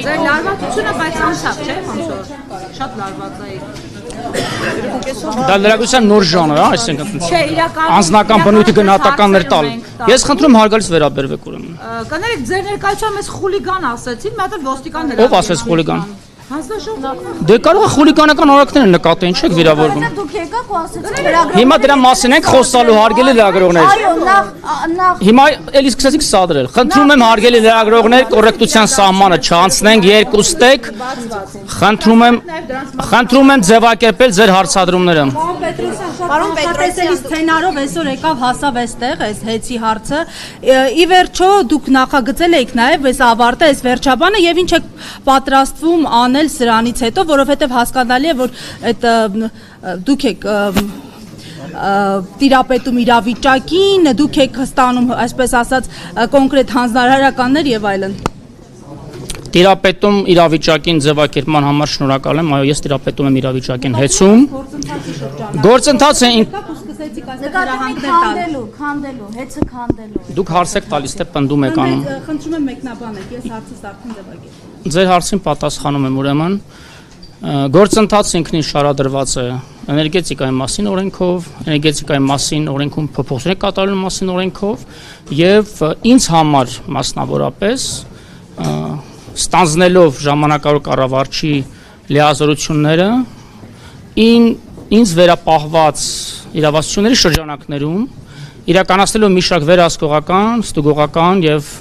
Ձեր լարվածությունը բայց անցավ, չէ՞, ոնց որ շատ լարված էի։ Դա լրագրության նոր ժանր է, այսինքն Չէ, իրական անձնական բնույթի գնահատականներ տալ։ Ես խնդրում հարգալից վերաբերվեք ուրեմն։ Կներեք, ձեր ներկայությամբ ես խուլիգան ասեցին, մի հատ ոստիկան Ով ասեց խուլիգան։ Հանձնաժողովը։ Դե կարող է խուլիգանական արարքներ նկատեն, չեք վիրավորվում։ Դուք եկաք ու ասեցիք լրագրողներին։ Հիմա դրա մասին ենք խոսալու հարգելի լրագրողներ։ Այո, նախ Հիմա էլի սկսեցիք սադրել։ Խնդրում եմ հարգելի լրագրողներ կոռեկտության սահմանը չանցնենք երկուստեք։ Խնդրում եմ ձևակերպել ձեր հարցադրումները։ Պարոն Պետրոսյանի սցենարով այսօր եկավ հասավ այստեղ այս հեծի հարցը։ Ի վերջո դուք նախագծել եք նաև այս ավարտը, այս վերջաբանը եւ ինչ եք պատրաստվում անել սրանից հետո, որովհետեւ հասկանալի է, որ այդ դուք եք տիրապետում իրավիճակին, դուք եք հստանում, այսպես ասած, կոնկրետ հանձնարարականներ եւ այլն։ Տիրապետում իրավիճակին ձևակերպման համար շնորհակալ եմ, այո, ես տիրապետում եմ իրավիճակին հեծում։ Գործընթացը քանդելու, հեծը քանդելու։ Դուք հարց եք տալիս, թե պնդում եք անում։ Խնդրում եմ մեկնաբանեք, ես հարցս արդեն ձևակերպեմ։ Ձեր հարցին պատասխանում եմ ուրեմն։ Գործընթացը ինքնին շարադրված է էներգետիկայի մասին օրենքով, էներգետիկայի մասին օրենքում փոփոխություններ կատարելու մասին օրենքով եւ ինձ համար մասնավորապես ստանձնելով ժամանակավոր կառավարչի լիազորությունները ինձ վերապահված իրավասությունների շրջանակներում իրականացնելով մի շարք վերահսկողական, ստուգողական եւ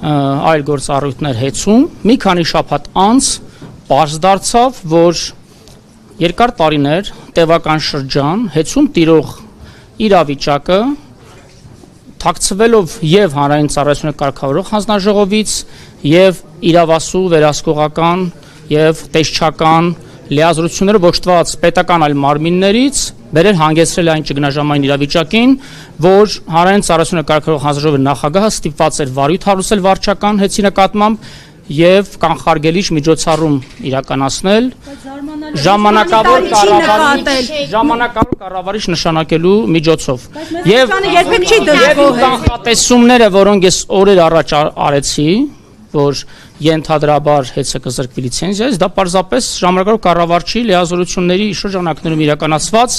այլ գործառույթներ հեծում մի քանի շաբաթ անց պարզ դարձավ, որ երկար տարիներ տևական շրջան հեծում տիրող իրավիճակը թաքցվելով եւ հանրային ծառայությունների կարգավորող հանձնաժողովից եւ իրավասու վերահսկողական եւ տեսչական լիազորությունները ողջված պետական այլ մարմիններից բերել հանգեցրել այն ճգնաժամային իրավիճակին, որ հանրային ծառայությունների կարգավորող հանձնաժողովի նախագահը ստիպված էր վարույթ հարուցել վարչական հեծի նկատմամբ եւ կանխարգելիչ միջոցառում իրականացնել ժամանակավոր կառավարիչ նշանակելու միջոցով եւ կանխատեսումները, որոնք ես օրեր առաջ արեցի, որ ենթադրաբար հեծը կզրկվի լիցենզիայից, դա պարզապես ժամանակավոր կառավարչի լիազորությունների շրջանակներում իրականացված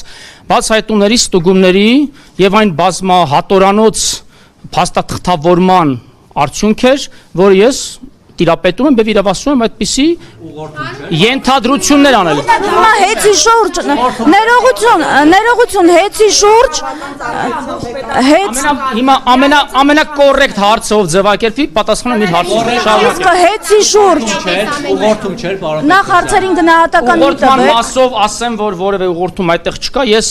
բացահայտումների, ստուգումների եւ այն բազմահատորանոց փաստաթղթավորման արդյունք էր, որ ես տիրապետում եմ եւ իրավասում եմ այդպիսի ենթադրություններ անել։ Հիմա հեծի շուրջ ներողություն հեծի շուրջ հեծ հիմա ամենակոռեկտ հարցը ով ձևակերպի պատասխանում իր հարցին։ իսկ հեծի շուրջ ուղղորդում չէր, պարոն։ նախ հարցերին գնահատական ուղղորդման մասով ասեմ, որ որևէ ուղղորդում այդտեղ չկա, ես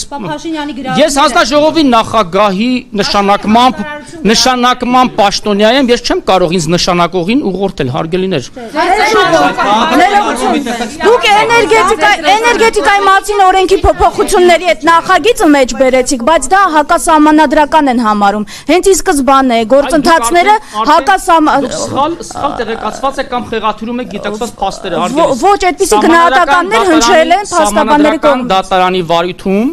հանձնաժողովի նախագահի նշանակմամբ պաշտոնյա եմ, ես չեմ կարող ինձ նշանակողին ուղղորդել, հարգելիներ։ Դուք էներգետիկայի մասին օրենքի փոփոխությունների այդ նախագիծը մեջ բերեցիք, բայց դա հակասահմանադրական են համարում։ Հենց ի սկզբանե գործընթացները սխալ տեղեկացված եք կամ խեղաթյուրում եք գիտակցված փաստերը, հարգելի։ Ոչ, այդպիսի գնահատականներ հնչել են փաստաբանների կողմից։ Դատարանի վարույթում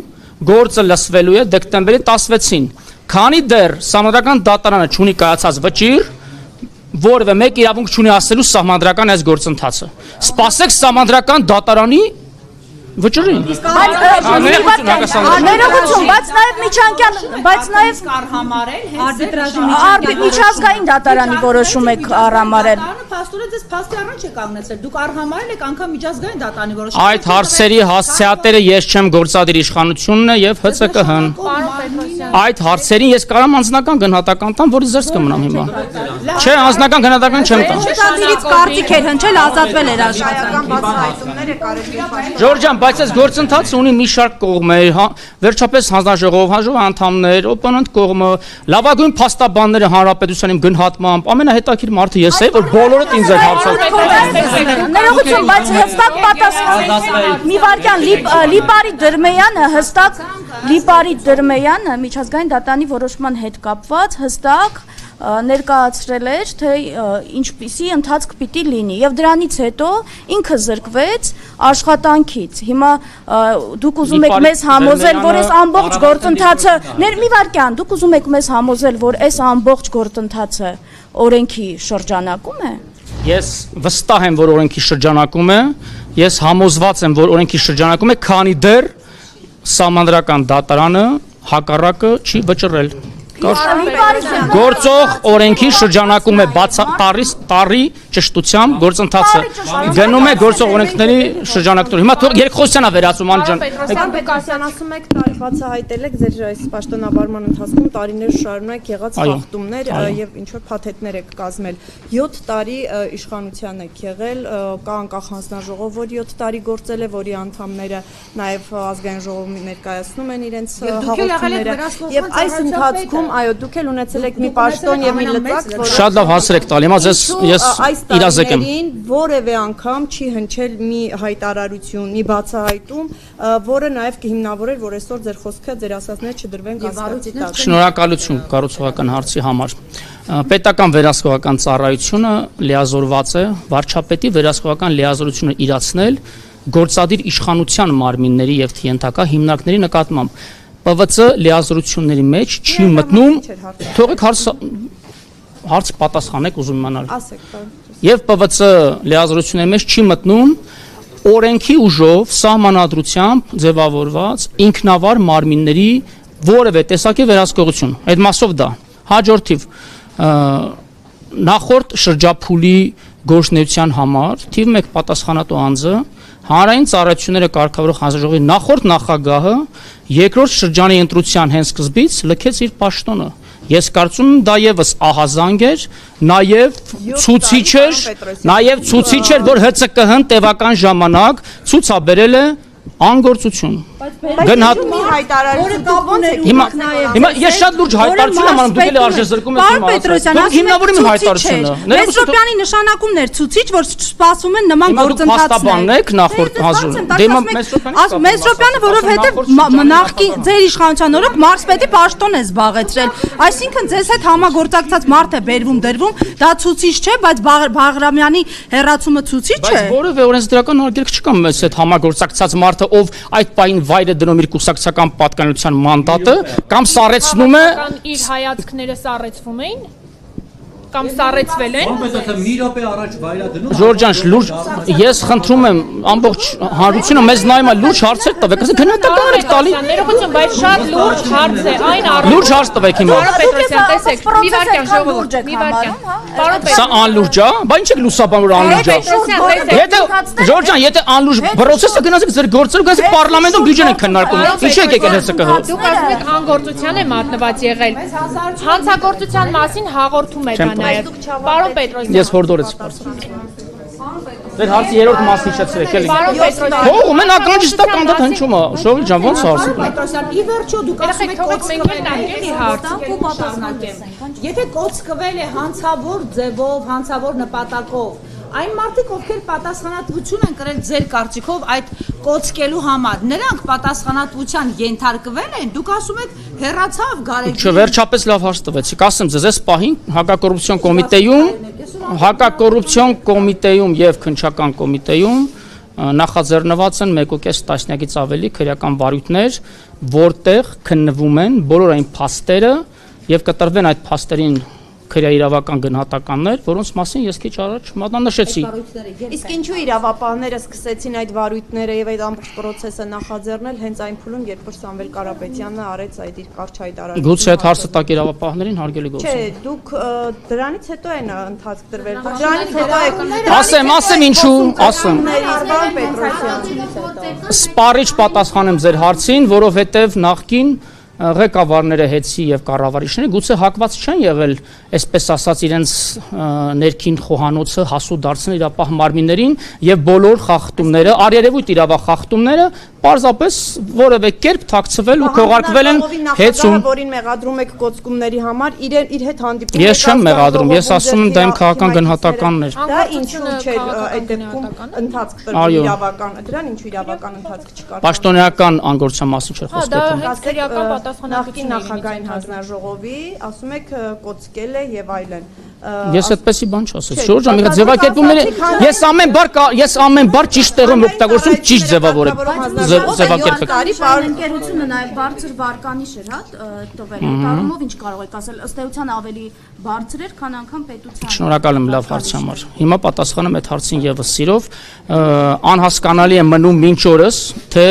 գործը լսվելու է դեկտեմբերի 16-ին։ Քանի դեռ Սահմանադրական դատարանը չունի կայացած վճիռ, որևէ մեկ իրավունք չունի ասելու սահմանադրական այս գործընթացը։ Սպասեք Սահմանադրական դատարանի վճռին։ Ներողություն, բայց նաև միջանկյալ, բայց նաև միջազգային դատարանի որոշում եք արհամարել։ Փաստորեն ձեզ փաստի առանց եք կանգնեցել։ Դուք արհամարել եք անգամ միջազգային դատարանի որոշում։ Այդ հարցերի հասցեատերը ես չեմ, գործադիր իշխանությունն է եւ ՀՑԿՀ-ն։ Այդ հարցերին ես կարամ անձնական գնահատական տամ, որից զերծ կմնամ հիմա։ Չէ, անձնական գնահատական չեմ տա։ Գործադիրից կարծիք էր հնչել ազատվել էր աշխատանքից։ Ժորժ ջան, բայց այս գործընթացը ունի մի շարք կողմեր, վերջապես հանձնաժողով անդամներ, օպոնենտ կողմը, լավագույն փաստաբանները հանրապետության իմ գնահատմամբ, ամենահետաքրքիր մարդը ես եմ, որ բոլորդ ինձ եք հարցնում։ Ներողություն, բայց հստակ պատասխան մի վարքյան Լիպարի Դրմեյանը միջազգային դատարանի որոշման հետ կապված հստակ ներկայացրել էր, թե ինչպիսի ընթացք պիտի լինի եւ դրանից հետո ինքը զրկվեց աշխատանքից։ Հիմա դուք ուզում եք մեզ համոզել, որ այս ամբողջ գործընթացը մի վարքյան, դուք ուզում եք մեզ համոզել, որ այս ամբողջ գործընթացը օրենքի շրջանակում է։ Ես վստահ եմ, որ օրենքի շրջանակում է, ես համոզված եմ, որ օրենքի շրջանակում է, քանի դեռ Սահմանադրական դատարանը հակառակը չի վճռել։ Գործող օրենքի շրջանակում է տարի ճշտությամբ գործընթացը գնում է գործող օրենքների շրջանակներում։ Հիմա թող երկխոսյանը վերացում անջան։ Բեկասյան ասում եք տարի բացահայտել եք ձեր այս պաշտոնավարման ընթացքում տարիներ շարունակ եղած խախտումներ եւ ինչ որ փաթեթներ եք կազմել։ 7 տարի իշխանության եք եղել, կա անկախ հանձնաժողով, որ 7 տարի գործել է, որի անդամները նաեւ ազգային ժողովում ներկայացնում են իրենց հաղորդումները եւ այս ընթացքում այո, դուք էլ ունեցել եք մի պաշտոն եւ մի լծակ, որ շատ լավ հասր եք տալ։ Հիմա ես իրազեկեմ։ Որևէ անգամ չի հնչել մի հայտարարություն, մի բացահայտում, որը նաեւ կհիմնավորեր, որ այսօր ձեր խոսքը, ձեր ասածները չդրվեն կասկածի տակ։ Շնորհակալություն կառուցողական հարցի համար։ Պետական վերահսկողական ծառայությունը լիազորված է վարչապետի վերահսկողական լիազորությունը իրացնել գործադիր իշխանության մարմինների եւ թիենթակա հիմնարկների նկատմամբ։ ՊՎՑ լիազորությունների մեջ չի մտնում, թողեք հարց պատասխանեք ուզում իմանալ։ Եվ ՊՎՑ լիազորությունների մեջ չի մտնում օրենքի ուժով սահմանադրությամբ ձևավորված ինքնավար մարմինների որևէ տեսակի վերահսկողություն։ Այդ մասով դա։ Հաջորդիվ նախորդ շրջափուլի գործունեության համար թիվ 1 պատասխանատու անձը հանրային ծառայությունները կարգավորող հանձնաժողովի նախորդ նախագահը երկրորդ շրջանի ընտրության հենց սկզբից լքեց իր պաշտոնը։ Ես կարծում եմ դա եւս ահազանգ էր, նաեւ ցուցիչ էր, որ ՀՑԿՀ-ն տևական ժամանակ ցուցաբերել է անգործություն։ Գնահատումի հայտարարություն Հիմա ես շատ լուրջ հայտարարություն եմ անում, դուք էլ արժեզրկում եք իմ ասածը։ Հիմնավորում եմ հայտարարությունը։ Մեսրոպյանի նշանակումն էր ցուցիչ, որ սպասում են նման գործընթացներ։ Դուք նախորդ հազում։ Մեսրոպյանը, որովհետև նախկին ձեր իշխանության օրոք մարզպետի պաշտոն է զբաղեցրել։ Այսինքն ձեզ հետ համագործակցած մարդ է բերվում դրվում, դա ցուցիչ չէ, բայց Բաղրամյանի հերացումը ցուցիչ չէ։ Բայց որևէ օրենսդրական արգելք չկա մեզ հետ համագործակցած մարդը, ով այդ պահին վայրը դնում իր կուսակցական պատկանելիության մանդատը կամ սառեցնում է իր հայացքները սառեցվում էին կամ սառեցվել են։ Մի րոպե առաջ վայրադնում։ Ժորժան, լուրջ ես խնդրում եմ ամբողջ հանրությունը մեզ նայում է լուրջ հարցեր տվեք, ասեք գնահատական եք տալի։ Ներողություն, բայց շատ լուրջ հարց է, այն առողջ։ Լուրջ հարց տվեք հիմա։ Պարոն Պետրոսյան, տեսեք, մի վարքյան ժողովուրդ, մի վարքյան։ Պարոն Սա անլուրջ է, բա ինչ եք լուսաբան որ անլուրջ է։ Եթե Ժորժան, եթե անլուրջ process-ը գնացեք ձեր գործերը, գնացեք պարլամենտում բյուջեն եք քննարկում։ Ինչ եք եկել ՀՍԿՀ։ Դուք ասում եք անգործության է մատնված եղել։ Հանցագործության մասին հաղորդում է դա նաև։ Պարոն Պետրոսյան։ Ես հորդորեցի բարձր։ Ձեր հարցի երրորդ մասն իջեցրեք էլի։ Պարոն Պետրոսյան։ Ո՞վ մեն ականջստական դա հնչում է։ Շողի ջան, ո՞նց հարցը։ Պետրոսյան, ի վերջո դուք ասում եք հարց։ Եթե կոծկվել է հանցավոր ձևով, հանցավոր նպատակով, այն մարդիկ, ովքեր պատասխանատվություն են կրել ձեր կարծիքով այդ կոծկելու համար, նրանք պատասխանատվության ենթարկվել են, դուք ասում եք հեռացավ Գարեգին։ Չվերջապես լավ հարց տվեցիք, ասեմ ձեզ, այս պահին հակակոռուպցիոն կոմիտեում եւ քննչական կոմիտեում նախաձեռնված են 1.5 տասնյակից ավելի քրեական վարույթներ, որտեղ քննվում են բոլոր այն փաստերը եւ կտրվեն այդ փաստերին քրեաիրավական գնահատականներ, որոնց մասին ես քիչ առաջ մատնանշեցի։ Իսկ ինչու իրավապահները սկսեցին այդ վարույթները եւ այդ ամբողջ process-ը նախաձեռնել հենց այն փուլում, երբ որ Սամվել Կարապետյանը արեց այդ իր կարճ հայտարարությունը։ Գուցե այդ հարցը տակ իրավապահներին հարգելի գործ։ Չէ, դուք դրանից հետո են ընթացք դրվել։ Դրանից հետո եք Ասեմ ինչու, ասեմ։ Պետրոսյան։ Սպառիչ պատասխանեմ ձեր հարցին, որովհետեւ նախքին ղեկավարները հետցի եւ կառավարիչները գուցե հակված չեն եղել, այսպես ասած, իրենց ներքին խոհանոցը հասու դարձնել իրապահ մարմիններին եւ բոլոր խախտումները, արերևույթ իրավախախտումները պարզապես որևէ կերպ թաքցվել ու քողարկվել են հետցում։ Որին մեղադրում եք կոծկումների համար, իր հետ հանդիպում եք։ Ես չեմ մեղադրում, ես ասում եմ դա իմ քաղաքական գնահատականն էր։ Դա ինչու չէր այդ դեպքում ընթացք տրվել իրավական, դրան ինչու իրավական ընթացք չկար։ Պաշտոնեական անգործության մասին չէր խոսքը։ Դա քրեական Նախկին նախագահային հանձնաժողովի ասում եք կոծկել է եւ այլն։ Ես այդպեսի բան չասեցի։ Շորժա, ձևակերպումները ես ամեն բար ճիշտ տեղում օգտագործում, ճիշտ ձևավորեմ։ ձևակերպեք։ Ընկերությունը նաև բարձր վարկանիշ էր, հա, տվել։ Կարողով ինչ կարող եք ասել, ըստ էության ավելի բարձր էր, քան անգամ պետության։ Շնորհակալ եմ լավ հարցի համար։ Հիմա պատասխանեմ այդ հարցին եւս սիրով, անհասկանալի է մնում մինչ օրս, թե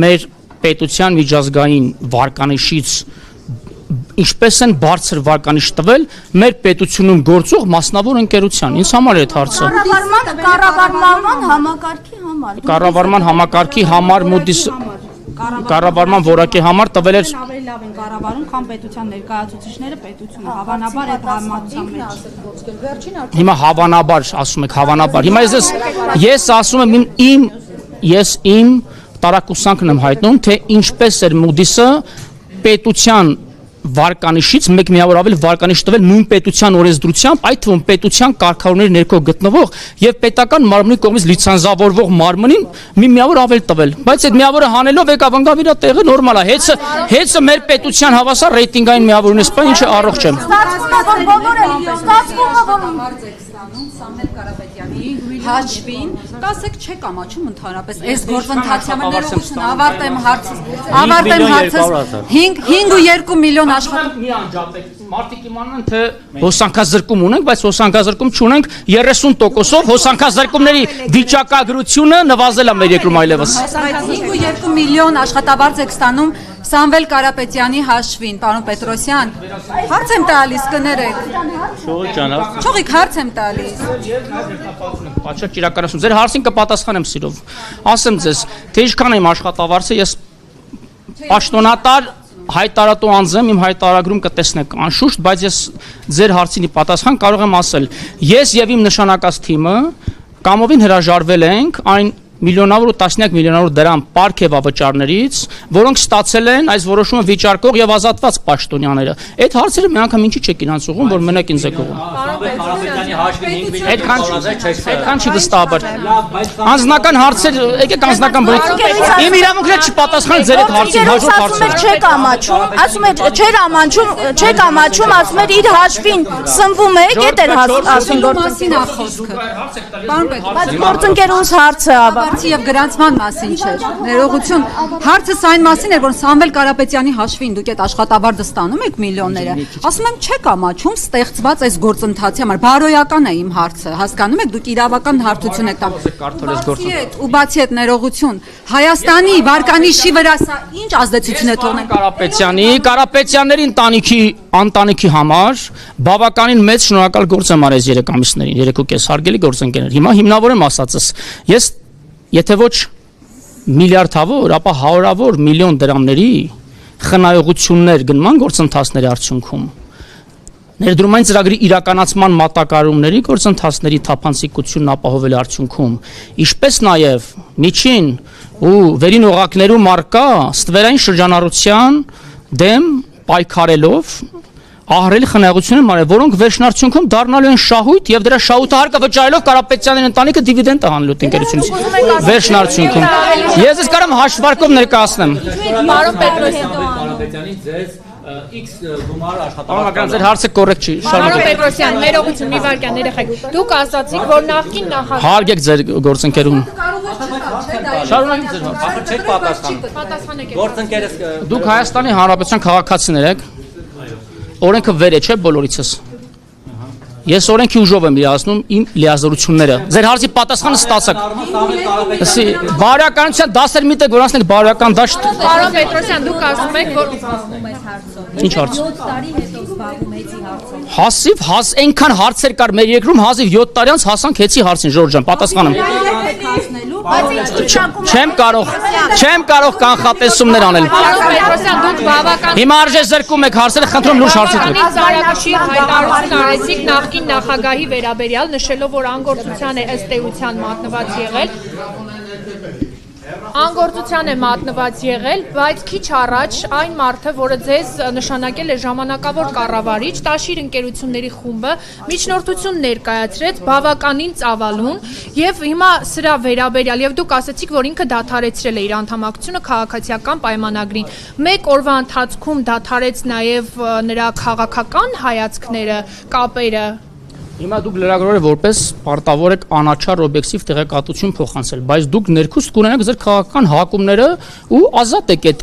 մեր պետության միջազգային վարկանիշից ինչպես են բարձր վարկանիշ տվել մեր պետությունում գործող մասնավոր ընկերության։ Ինձ համար է այդ հարցը։ Կառավարման համակարգի համար։ Կառավարման համակարգի համար Moody's կառավարման որակի համար տվել էր ավելի լավ են կառավարում, քան պետության ներկայացուցիչները պետությունը հավանաբար այդ համացան մեջ։ Հիմա հավանաբար ասում եք հավանաբար։ Հիմա ես ասում եմ իմ տարակուսանքն եմ հայտնում, թե ինչպես էր Moody's-ը պետության վարկանիշից մեկ միավոր ավելի վարկանիշ տվել նույն պետության օրենսդրությամբ, այդ թվում պետության կարգավորների ներքո գտնվող եւ պետական մարմնի կողմից լիցենզավորվող մարմնին մի միավոր ավելի տվել։ Բայց այդ միավորը հանելով եկավ ընկավ իր տեղը նորմալ է։ Հեծը մեր պետության հավասար ռեյտինգային միավորն է, սպա ինչը առողջ է։ Սամվել Կարապետյանի հաշվին, ասեք չեք ամաչում ընդհանրապես այս գործընթացի համար ներողություն ավարտեմ հարցս 5.2 միլիոն աշխատող մի անջատեք մարդիկ իմանան թե հոսանքազրկում ունենք, բայց հոսանքազրկում չունենք 30%-ով հոսանքազրկումների վիճակագրությունը նվազել է մեր երկրում այլևս 5.2 միլիոն աշխատավարձ եք ստանում Սամվել Կարապետյանի հաշվին, պարոն Պետրոսյան, հարց եմ տալիս, կներեք։ Չողիկ հարց եմ տալիս։ Պատշաճ իրականացում։ Ձեր հարցին կպատասխանեմ սիրով։ Ասեմ ձեզ, թե ինչքան եմ աշխատավարձը, ես պաշտոնատար հայտարարատու անձ եմ, իմ հայտարարագրում կտեսնեք անշուշտ, բայց ես ձեր հարցինի պատասխան կարող եմ ասել։ Ես եւ իմ նշանակած թիմը կամովին հրաժարվել ենք այն միլիոնավոր ու տասնյակ միլիոնավոր դրամ պարգևավճարներից, որոնք ստացել են այս որոշումը վիճարկող եւ ազատված պաշտոնյաները։ Այդ հարցերը մի անգամ ինչի չեք ինձ ուղղում, որ մենակ ինձ եք ուղղում։ Այդքան չի վստահաբար։ Անձնական հարցեր, եկեք անձնական բնույթ։ Իմ իրավունքները չպատասխան ձեր այդ հարցին, հաջորդ հարցը։ Չեք ամաչում, ասում եք, չեք ամաչում, ասում եք իր հաշվին սնվում եք, այդ էր ասում գործին ախոսքը։ Պարոն Պետրոսյան, գործընկերուս հարցը եւ գրանցման մասին չէր։ Ներողություն, հարցս այն մասին էր, որ Սամվել Կարապետյանի հաշվին դուք այդ աշխատավարձը ստանում եք միլիոնները։ Ասում եմ, չեք ամաչում ստեղծված այս գործընթացի համար։ Բարոյական է իմ հարցը։ Հասկանում եք, դուք իրավական հարթություն եք տալիս։ Ու բացի այդ ներողություն, Հայաստանի վարկանիշի վրա սա ինչ ազդեցություն է թողնել Կարապետյանների ընտանիքի համար բավականին մեծ շնորհակալ գործ եմ արել 3 ամիսներին, 3.5 հարգելի գործընկերներ։ Հիմա հիմնավորեմ ասածս։ Ես եթե ոչ միլիարդավոր, ապա հարյուրավոր միլիոն դրամների խնայողություններ գնման գործընթացների արդյունքում ներդրումային ծրագրի իրականացման մատակարարումների գործընթացների թափանցիկությունն ապահովել արդյունքում, ինչպես նաև միջին ու վերին օղակներում արկա ստվերային շրջանառության դեմ պայքարելով ահռելի խնայողություն են արել, որոնք վերջնարդյունքում դառնալու են շահույթ եւ դրա շահույթը հարկը վճարելով Կարապետյանների ընտանիքը դիվիդենդ հանելու ընկերությունից վերջնարդյունքում ես ես կարամ հաշվարկով ներկայացնեմ Պարոն Պետրոսյան Կարապետյանին ձեզ X գումար աշխատավարձ։ Պարոն ձեր հարցը կոռեկտ չի Պարոն Պետրոսյան ներողություն մի վարքյան երեխեք դուք ասացիք որ նախկին նախագահ հարգեք ձեր գործընկերուն Շարունակեք ձեր հարցը չեք պատասխանում Գործընկերս դուք Հայաստանի Հանրապետության քաղաքացիներ եք օրենքը վեր է չէ բոլորիցս Ես օրենքի ուժով եմ իրացնում իմ լիազորությունները։ Ձեր հարցի պատասխանը ստացաք։ Բարոյականության դասեր մի տեղ որացնեք բարոյական դաշտ։ Պարոն Պետրոսյան, դուք ասում եք, որ զբաղվում ես հարցով։ Ինչ հարց։ 7 տարի հետո զբաղվում եք հարցով։ Հազիվ այնքան հարցեր կար մեր երկրում, հազիվ 7 տարի անց հասանք հեծի հարցին, Ժորժ ջան, պատասխանեմ։ Չեմ կարող կանխատեսումներ անել։ Պարոն Պետրոսյան, դուք բավական Հիմա արժե զրկում եք հարցերը, խնդրում լուրջ հարցեր տվեք։ Ծարագաշիր հայտարարություն արեցիք նախկին նախագահի վերաբերյալ, նշելով, որ անգործության է ըստ էության մատնված եղել։ Անգործության է մատնված եղել, բայց քիչ առաջ այն մարդը, որը ձեզ նշանակել է ժամանակավոր կառավարիչ, Տաշիր ընկերությունների խումբը միջնորդություն ներկայացրեց բավականին ծավալուն եւ հիմա սրա վերաբերյալ եւ դուք ասացիք, որ ինքը դադարեցրել է իր անդամակցությունը քաղաքացիական պայմանագրին։ Մեկ օրվա ընթացքում դադարեց նաեւ նրա քաղաքական հայացքները, կապերը Հիմա դուք լրագրողը որպես պարտավոր եք անաչառ օբյեկտիվ տեղեկատվություն փոխանցել, բայց դուք ներքուստ կունենաք ձեր քաղաքական հակումները ու ազատ եք այդ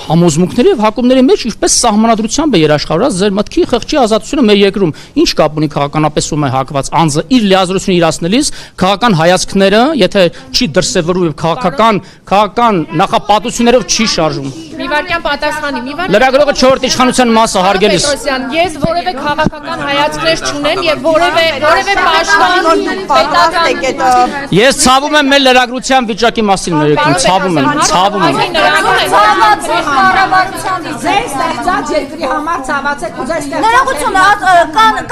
համոզմունքների եւ հակումների մեջ ինչպես սահմանադրությամբ է երաշխավորած ձեր մտքի խղճի ազատությունը մեր երկրում ինչ կապ ունի քաղաքականապես ում է հակված անձը իր լիազորությունը իրացնելիս քաղաքական հայացքները եթե չի դրսևորվում եւ քաղաքական նախապատվություններով չի շարժում Մի վարքյան պատասխանի, մի վարքյան։ Լրագրողը 4-րդ իշխանության մասը հարգելիս։ Ես որևէ քաղաքական հայացքներ չունեմ եւ որևէ պետական Ես ցավում եմ մեր լրագրության վիճակի մասին մեր երկրում, ցավում եմ։ Ձեր ստեղծած երկրի համար ցավացեք ու ձեր ստեղծած Ներողություն,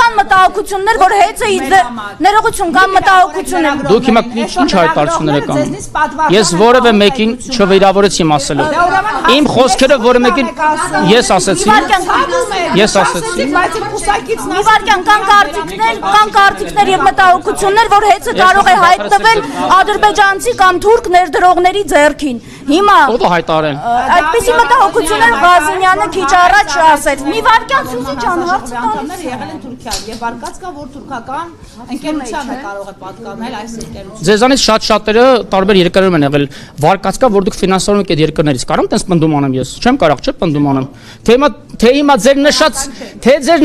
կան մտահոգություններ, որ հեծը ներողություն, կան մտահոգություններ։ Դուք հիմա ինչ հայտարարություններ եք անում։ Ես որևէ մեկին չվիրավորեցի ասելու։ Իմ խոսքերը որը մեկին ես ասեցի։ Ես ասեցի։ բայց կուսակից Իվարկյան կան կարծիքներ եւ մտահոգություններ, որ հեծը կարող է հայտնվել ադրբեջանցի կամ թուրք ներդրողների ձեռքին։ Հիմա ով է հայտարարել։ Այդպիսի մտահոգություններ Ղազենյանը քիչ առաջ ասեց։ Մի վարկյան Սուզի ջան, հարցը անդամները եղել են Թուրքիայում եւ արկած կա որ թուրքական ընկերությանը կարող է պատկանել այս ընկերությունը։ Ձեզանից շատ-շատերը տարբեր երկրներում են եղել։ Վարկած կա որ դուք ֆինանսավորում եք այդ երկրներից։ Կարամ տես պնդում անեմ ես։ Չեմ կարող, չէ՞ պնդում անեմ։ Թե հիմա ձեր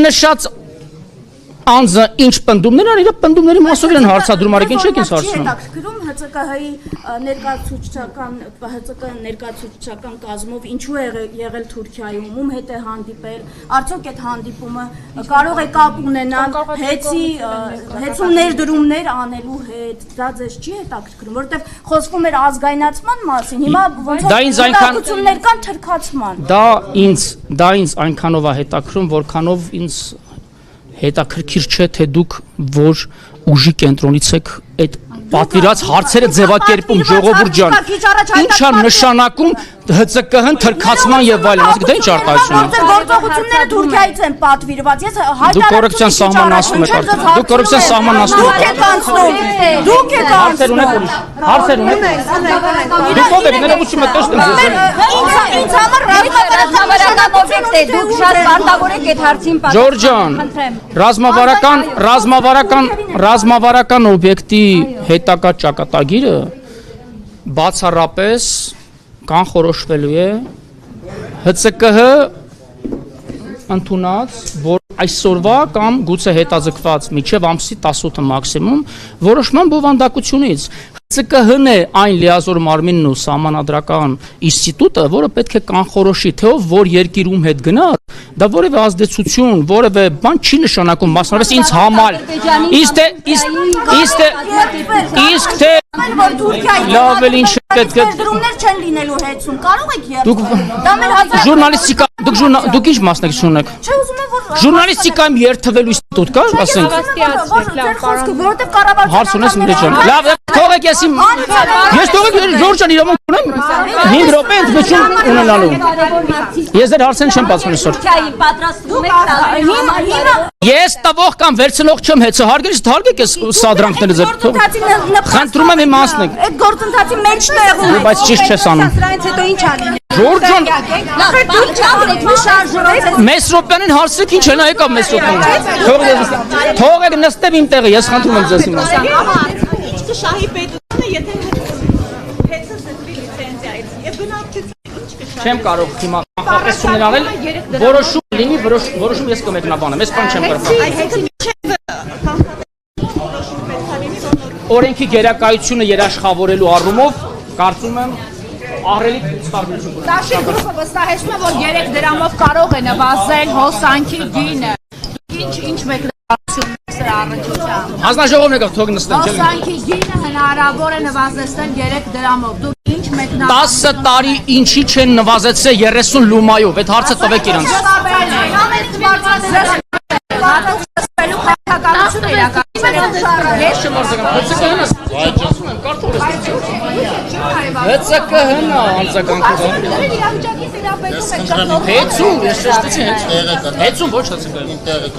նշած անձը ինչ պնդումներ ան իր պնդումների մասով իրեն հարցադրում արեք ինչ եք ինձ հարցնում հետաքրքրում ՀՑԿ-ի ներկայացուցչական կազմով ինչու է եղել Թուրքիայում ում հետ է հանդիպել արդյոք այդ հանդիպումը կարող է կապ ունենալ հեծու ներդրումներ անելու հետ դա ձեզ չի հետաքրքրում որովհետև խոսվում էր ազգայնացման մասին հիմա ոնց որ կան թրքացման դա ինձ այնքանով է հետաքրքրում որքանով ինձ հետաքրքիր չէ թե դուք որ ուժի կենտրոնից եք այդ պատվիրած հարցերը ձևակերպում ժողովուրդ ջան ինչա նշանակում ՀՑԿ-հն թրքացման եւ այլն ասեք դա ինչ արտահայտություն է գործողությունները Թուրքիայից են պատվիրված ես դուք կոռուպցիան սահմանացնում եք դուք կոռուպցիան սահմանացնում եք դուք եք հարցեր ունեք դուք ով եք ներողություն մտածում ինձ համար ռազմավարական օբյեկտ է դուք շատ պարտավոր եք այդ հարցին պատասխանել Ջորջան ռազմավարական օբյեկտի հետակա ճակատագիրը բացառապես կանխորոշվելու է ՀՑԿ-ը ընդունած որ այսօրվա կամ գուցե հետաձգված միջև ամսի 18-ը մաքսիմում որոշման բովանդակությունից ՀՑԿ-հն է այն լիազոր մարմինն ու սահմանադրական ինստիտուտը, որը պետք է կանխորոշի, թե ով որ երկիրում հետ գնաց, դա որևէ ազդեցություն, որևէ բան չի նշանակում, մասնավորապես ինձ համար։ Իսկ թե լավ էլ ինչ պետք է դրումներ չեն լինելու հեծում, կարող եք երթվել։ Ժուրնալիստիկա, դուք ինչ մասնակցություն եք։ Չէ, ուզում եմ որ Ժուրնալիստիկայում երթվելու ինստիտուտ կա, ասենք։ Որովհետև կառավարությունը Հարց ունես մի ջան։ Լավ, թողեք ես իմ ես թողեք Ժորժան իրավունք ունեմ 5 րոպե ընդմիջում ունենալու։ Ես դեռ հարցեն չեմ պատասխանել այսօր։ պատրաստվում եք Ես տվող կամ վերցնող չեմ հեծը հարգելիս թարգեք ես սադրանքները ձեր խնդրում եմ իմացնեք այդ գործընթացի մեջտեղում բայց ճիշտ չես անում Սրանից հետո ինչ անի Ժորջան դուք չավեք մի շարժում Մեսրոպյանին հարցրեք ինչ է նա եկավ Մեսրոպյանին Թողեք նստեմ իմ տեղը ես խնդրում եմ ձեզ իմացնեք Ինչ կշահի պետությունը եթե հետը զտվի լիցենզիայից եւ բնակչություն ինչ կշահի Չեմ կարող հիմա կանխատեսումներ անել որոշում լինի որոշում ես կմեկնաբանեմ ես բան չեմ կարող Օրենքի գերակայությունը երաշխավորելու առումով կարծում եմ ահռելի տարբերություն կունենա Դաշի գրուպը վստահեցնում է որ 3 դրամով կարող է նվազել հոսանքի գինը Ինչ մեկնաբանություն սրա առնչությամբ Հանձնաժողովն եկավ թող նստեն Հոսանքի գինը հնարավոր է նվազեցնել 3 դրամով Դուք ինչ մեկնաբանություն 10 տարի ինչի չեն նվազեցրել 30 լումայով այդ հարցը տվեք իրանց Ես չեմ արձագանքում ՀՑԿ-հն անձականքով Հեծում, ես շեշտեցի հեծում ոչ ՀՑԿ-ը